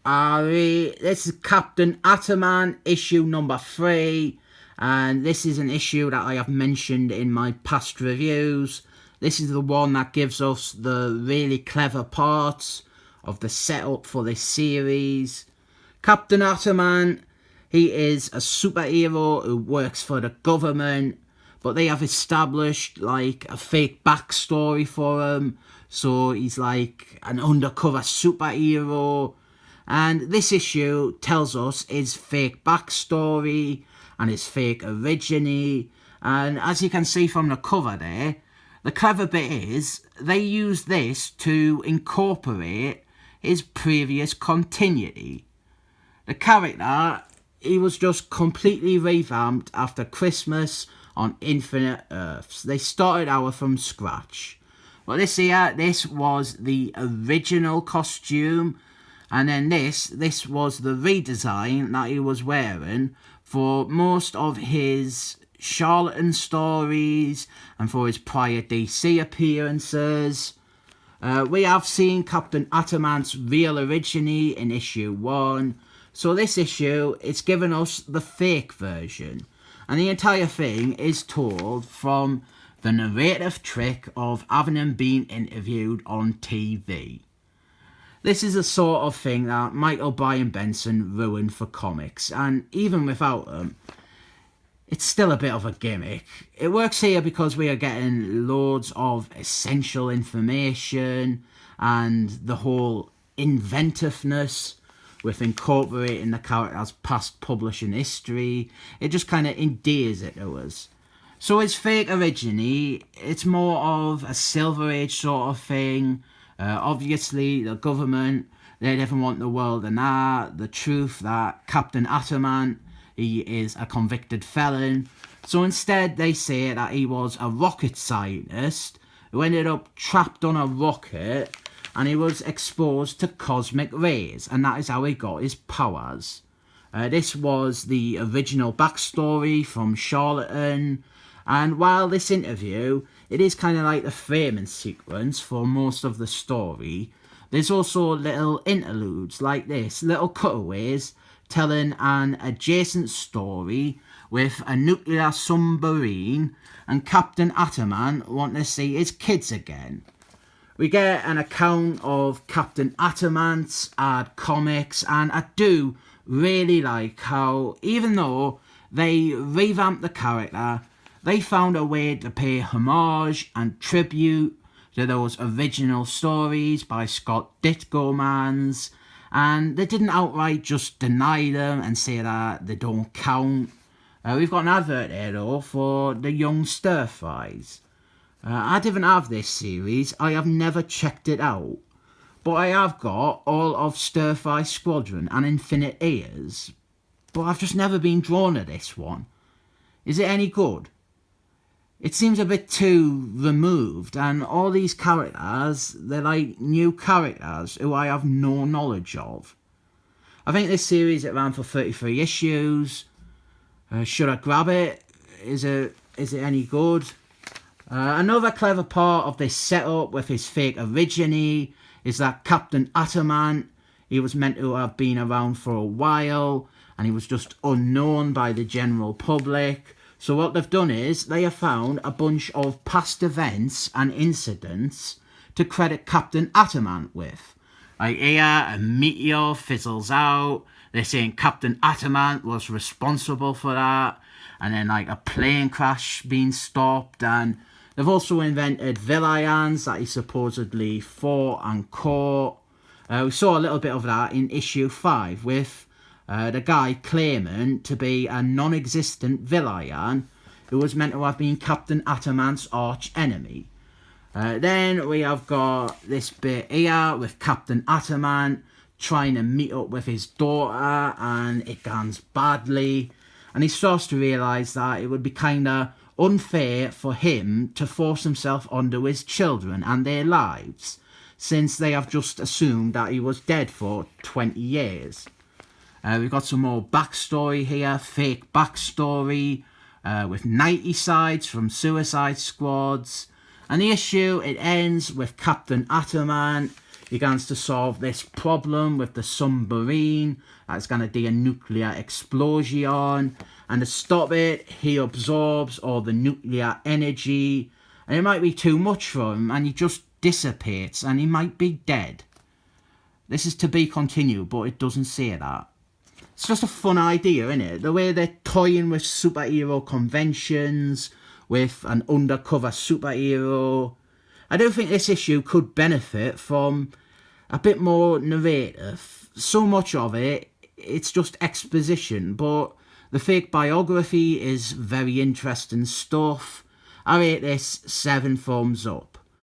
Cary. This is Captain Ataman, issue number 3, and this is an issue that I have mentioned in my past reviews. This is the one that gives us the really clever parts of the setup for this series. Captain Ataman, he is a superhero who works for the government, but they have established like a fake backstory for him, so he's like an undercover superhero. And this issue tells us his fake backstory and his fake origin. And as you can see from the cover there, the clever bit is they use this to incorporate his previous continuity. The character, he was just completely revamped after Christmas on Infinite Earths. They started out from scratch. Well, this was the original costume. And then this was the redesign that he was wearing for most of his charlatan stories and for his prior DC appearances. We have seen Captain Ataman's real origin in issue 1. So this issue, it's given us the fake version. And the entire thing is told from the narrative trick of having him being interviewed on TV. This is the sort of thing that Michael Bryan Benson ruined for comics, and even without him, it's still a bit of a gimmick. It works here because we are getting loads of essential information and the whole inventiveness with incorporating the character's past publishing history. It just kind of endears it to us. So his fake origin, it's more of a Silver Age sort of thing. Obviously, the government, they didn't want the world to know the truth that Captain Ataman, he is a convicted felon. So instead, they say that he was a rocket scientist who ended up trapped on a rocket and he was exposed to cosmic rays, and that is how he got his powers. This was the original backstory from Charlatan. And while this interview, it is kind of like the framing sequence for most of the story, there's also little interludes like this, little cutaways telling an adjacent story with a nuclear submarine and Captain Ataman wanting to see his kids again. We get an account of Captain Ataman's ad comics, and I do really like how, even though they revamped the character, they found a way to pay homage and tribute to those original stories by Scott Ditko, and they didn't outright just deny them and say that they don't count. We've got an advert here though for the Young Stir Fries. I didn't have this series, I have never checked it out, but I have got all of Stir Fry Squadron and Infinite Ears, but I've just never been drawn to this one. Is it any good? It seems a bit too removed, and all these characters, they're like new characters who I have no knowledge of. I think this series, it ran for 33 issues. Should I grab it? Is it any good? Another clever part of this setup with his fake origin is that Captain Ataman, he was meant to have been around for a while, and he was just unknown by the general public. So what they've done is they have found a bunch of past events and incidents to credit Captain Ataman with. Like here, a meteor fizzles out. They're saying Captain Ataman was responsible for that. And then like a plane crash being stopped. And they've also invented villains that he supposedly fought and caught. We saw a little bit of that in issue 5 with the guy claiming to be a non-existent villain who was meant to have been Captain Ataman's arch enemy. Then we have got this bit here with Captain Ataman trying to meet up with his daughter, and it goes badly, and he starts to realise that it would be kind of unfair for him to force himself onto his children and their lives, since they have just assumed that he was dead for 20 years. We've got some more backstory here, fake backstory, with 90 sides from Suicide Squads. And the issue, it ends with Captain Ataman. He wants to solve this problem with the submarine that's going to do a nuclear explosion. And to stop it, he absorbs all the nuclear energy. And it might be too much for him, and he just dissipates, and he might be dead. This is to be continued, but it doesn't say that. It's just a fun idea, isn't it? The way they're toying with superhero conventions, with an undercover superhero. I do think this issue could benefit from a bit more narrative. So much of it, it's just exposition, but the fake biography is very interesting stuff. I rate this 7 thumbs up.